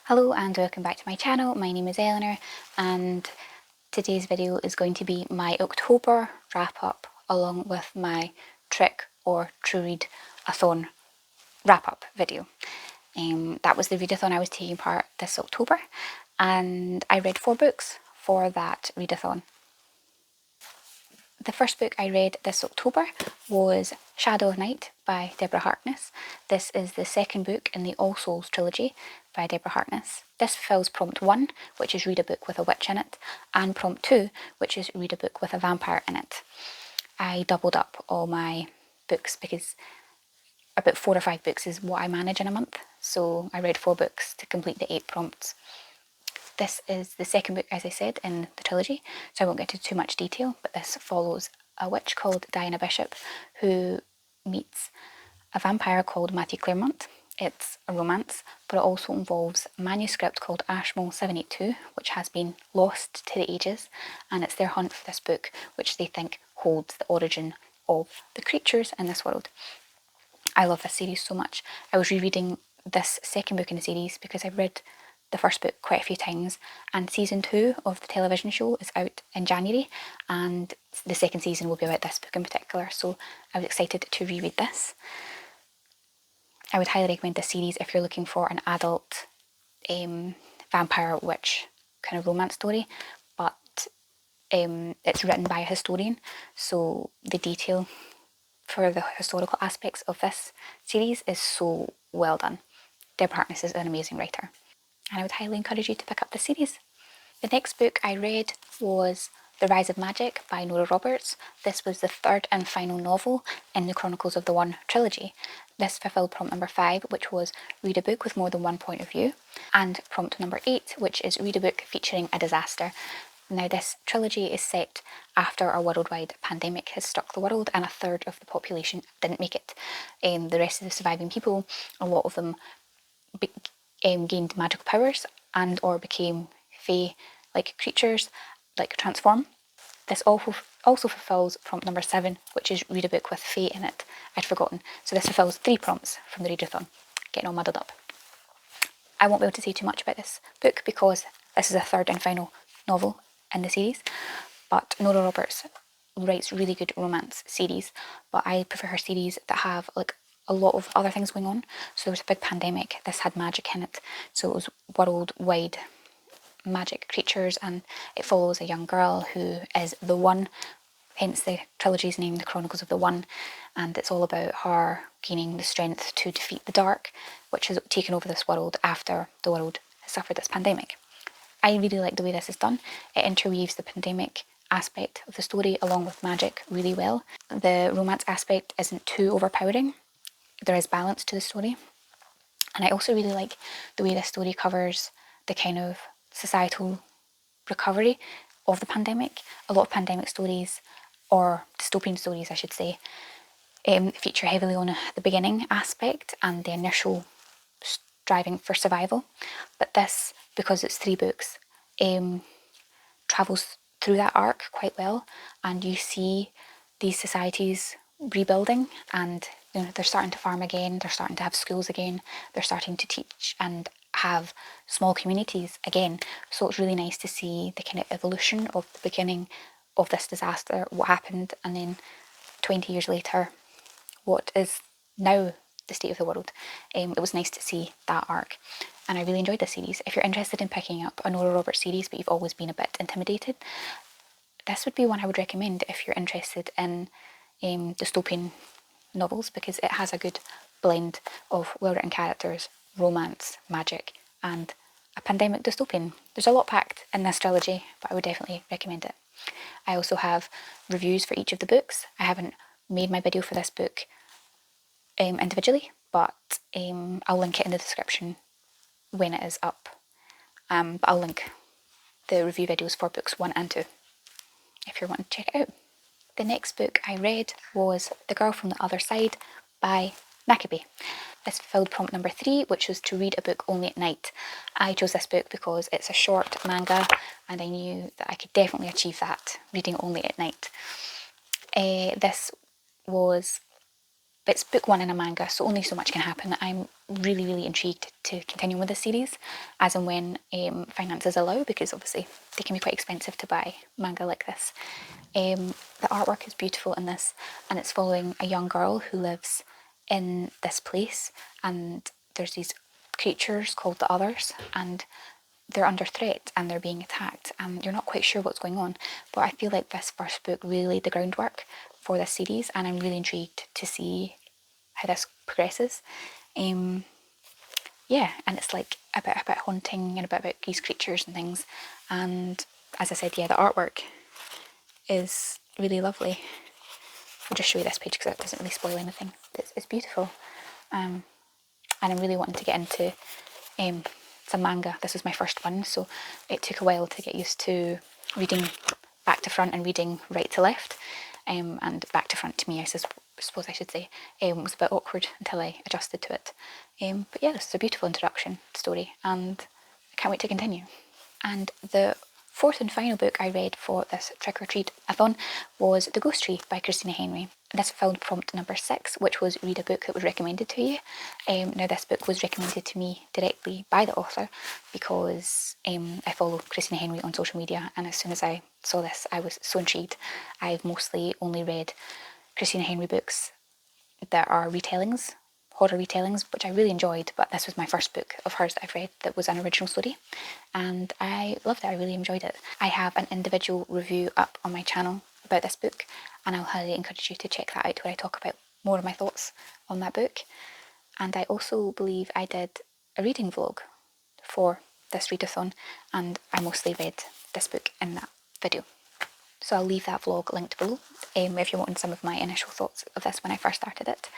Hello and welcome back to my channel. My name is Eleanor and today's video is going to be my October wrap up along with my trick or true read a-thon wrap up video. That was the readathon I was taking part this October and I read 4 books for that readathon. The first book I read this October was Shadow of Night by Deborah Harkness. This is the second book in the All Souls trilogy by Deborah Harkness. This fulfills prompt 1, which is read a book with a witch in it, and prompt 2, which is read a book with a vampire in it. I doubled up all my books because about 4 or 5 books is what I manage in a month, so I read 4 books to complete the 8 prompts. This is the second book, as I said, in the trilogy, so I won't get into too much detail, but this follows a witch called Diana Bishop who meets a vampire called Matthew Claremont. It's a romance, but it also involves a manuscript called Ashmole 782, which has been lost to the ages, and it's their hunt for this book, which they think holds the origin of the creatures in this world. I love this series so much. I was rereading this second book in the series because I've read the first book quite a few times, and season 2 of the television show is out in January and the second season will be about this book in particular, so I was excited to reread this. I would highly recommend this series if you're looking for an adult vampire witch kind of romance story, but it's written by a historian, so the detail for the historical aspects of this series is so well done. Deborah Harkness is an amazing writer, and I would highly encourage you to pick up the series. The next book I read was The Rise of Magick by Nora Roberts. This was the third and final novel in the Chronicles of the One trilogy. This fulfilled prompt number 5, which was read a book with more than one point of view, and prompt number 8, which is read a book featuring a disaster. Now, this trilogy is set after a worldwide pandemic has struck the world and a third of the population didn't make it. The rest of the surviving people, a lot of them gained magical powers and or became fae-like creatures, like transform. This also fulfills prompt number 7, which is read a book with fae in it. I'd forgotten. So this fulfills 3 prompts from the readathon. Getting all muddled up. I won't be able to say too much about this book because this is a third and final novel in the series, but Nora Roberts writes really good romance series, but I prefer her series that have like a lot of other things going on. So there was a big pandemic, this had magic in it, so it was worldwide magic creatures, and it follows a young girl who is the One, hence the trilogy's name, The Chronicles of the One, and it's all about her gaining the strength to defeat the dark, which has taken over this world after the world has suffered this pandemic. I really like the way this is done. It interweaves the pandemic aspect of the story along with magic really well. The romance aspect isn't too overpowering. There is balance to the story. And I also really like the way this story covers the kind of societal recovery of the pandemic. A lot of pandemic stories, or dystopian stories I should say, feature heavily on the beginning aspect and the initial striving for survival. But this, because it's 3 books, travels through that arc quite well, and you see these societies rebuilding, and you know, they're starting to farm again, they're starting to have schools again, they're starting to teach and have small communities again. So it's really nice to see the kind of evolution of the beginning of this disaster, what happened, and then 20 years later, what is now the state of the world. It was nice to see that arc, and I really enjoyed this series. If you're interested in picking up a Nora Roberts series but you've always been a bit intimidated, this would be one I would recommend if you're interested in dystopian novels, because it has a good blend of well-written characters, romance, magic, and a pandemic dystopian. There's a lot packed in this trilogy, but I would definitely recommend it. I also have reviews for each of the books. I haven't made my video for this book individually, but I'll link it in the description when it is up. But I'll link the review videos for books 1 and 2 if you're wanting to check it out. The next book I read was The Girl from the Other Side by Nagabe. This fulfilled prompt number 3, which was to read a book only at night. I chose this book because it's a short manga and I knew that I could definitely achieve that, reading only at night. This was it's book one in a manga, so only so much can happen. I'm really intrigued to continue with this series, as and when finances allow, because obviously they can be quite expensive to buy manga like this. The artwork is beautiful in this, and it's following a young girl who lives in this place, and there's these creatures called the Others, and they're under threat and they're being attacked, and you're not quite sure what's going on. But I feel like this first book really laid the groundwork for this series, and I'm really intrigued to see how this progresses. Yeah, and it's like a bit about haunting and a bit about these creatures and things. And as I said, yeah, the artwork is really lovely. I'll just show you this page because it doesn't really spoil anything. It's beautiful. And I'm really wanting to get into some manga. This was my first one, so it took a while to get used to reading back to front and reading right to left. And back to front to me, I suppose I should say, was a bit awkward until I adjusted to it. But yeah, this is a beautiful introduction story, and I can't wait to continue. And the fourth and final book I read for this Trick or Treat-a-thon was The Ghost Tree by Christina Henry. This filled prompt number 6, which was read a book that was recommended to you. Now this book was recommended to me directly by the author because I follow Christina Henry on social media, and as soon as I saw this I was so intrigued. I've mostly only read Christina Henry books that are retellings, horror retellings, which I really enjoyed, but this was my first book of hers that I've read that was an original story, and I loved it. I really enjoyed it. I have an individual review up on my channel about this book, and I'll highly encourage you to check that out, where I talk about more of my thoughts on that book. And I also believe I did a reading vlog for this readathon, and I mostly read this book in that video. So I'll leave that vlog linked below if you're wanting some of my initial thoughts of this when I first started it.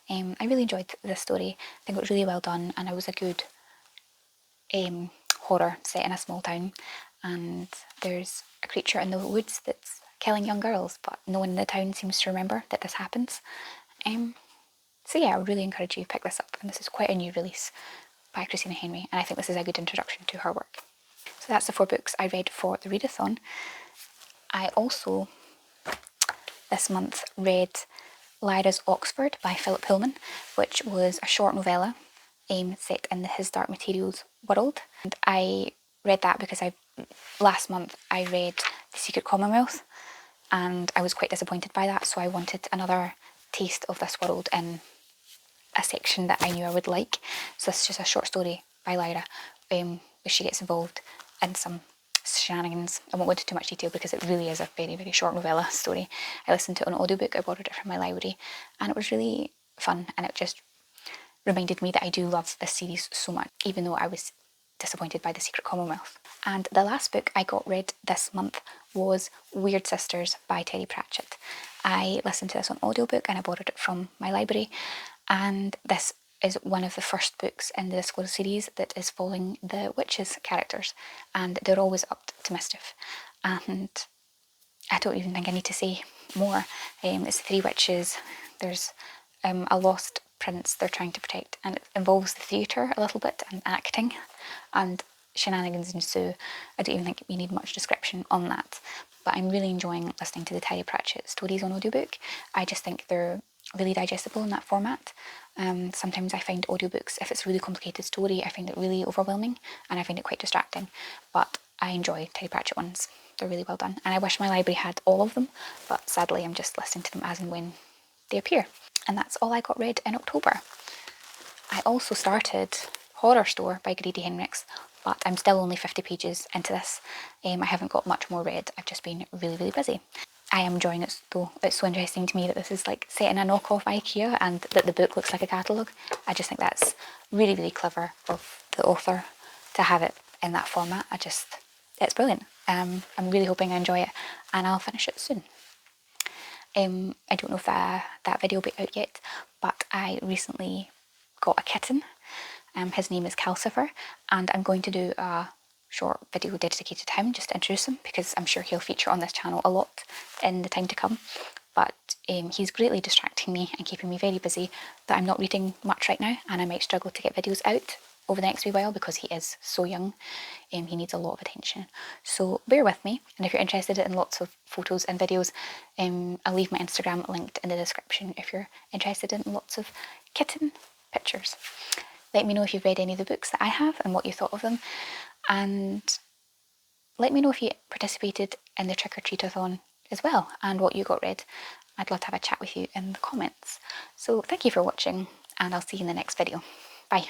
I really enjoyed this story. I think it was really well done, and it was a good horror set in a small town, and there's a creature in the woods that's killing young girls, but no one in the town seems to remember that this happens. So yeah, I would really encourage you to pick this up, and this is quite a new release by Christina Henry, and I think this is a good introduction to her work. So that's the 4 books I read for the readathon. I also, this month, read Loras Oxford by Philip Pullman, which was a short novella set in His Dark Materials world. And I read that because last month I read The Secret Commonwealth, and I was quite disappointed by that, so I wanted another taste of this world in a section that I knew I would like. So this is just a short story by Lyra, where she gets involved in some shenanigans. I won't go into too much detail because it really is a very short novella story. I listened to it on audiobook. I borrowed it from my library, and it was really fun, and it just reminded me that I do love this series so much, even though I was disappointed by The Secret Commonwealth. And the last book I got read this month was Wyrd Sisters by Terry Pratchett. I listened to this on audiobook and I borrowed it from my library, and this is one of the first books in the Disclosure series that is following the witches' characters, and they're always up to mischief. And I don't even think I need to say more. It's 3 witches. There's a lost prince they're trying to protect, and it involves the theatre a little bit and acting, and shenanigans ensue. I don't even think we need much description on that, but I'm really enjoying listening to the Terry Pratchett stories on audiobook. I just think they're really digestible in that format. Sometimes I find audiobooks, if it's a really complicated story, I find it really overwhelming and I find it quite distracting, but I enjoy Terry Pratchett ones. They're really well done, and I wish my library had all of them, but sadly I'm just listening to them as and when they appear. And that's all I got read in October. I also started Horrorstor by Grady Hendrix, but I'm still only 50 pages into this. I haven't got much more read. I've just been really busy. I am enjoying it though. It's so interesting to me that this is like set in a knockoff IKEA and that the book looks like a catalogue. I just think that's really clever of the author to have it in that format. It's brilliant. I'm really hoping I enjoy it, and I'll finish it soon. I don't know if that video will be out yet, but I recently got a kitten. His name is Calcifer, and I'm going to do a short video dedicated to him just to introduce him, because I'm sure he'll feature on this channel a lot in the time to come. But he's greatly distracting me and keeping me very busy, that I'm not reading much right now, and I might struggle to get videos out over the next wee while because he is so young. He needs a lot of attention. So bear with me, and if you're interested in lots of photos and videos, I'll leave my Instagram linked in the description if you're interested in lots of kitten pictures. Let me know if you've read any of the books that I have and what you thought of them, and let me know if you participated in the Trick or Treat-a-thon as well and what you got read. I'd love to have a chat with you in the comments. So thank you for watching, and I'll see you in the next video. Bye.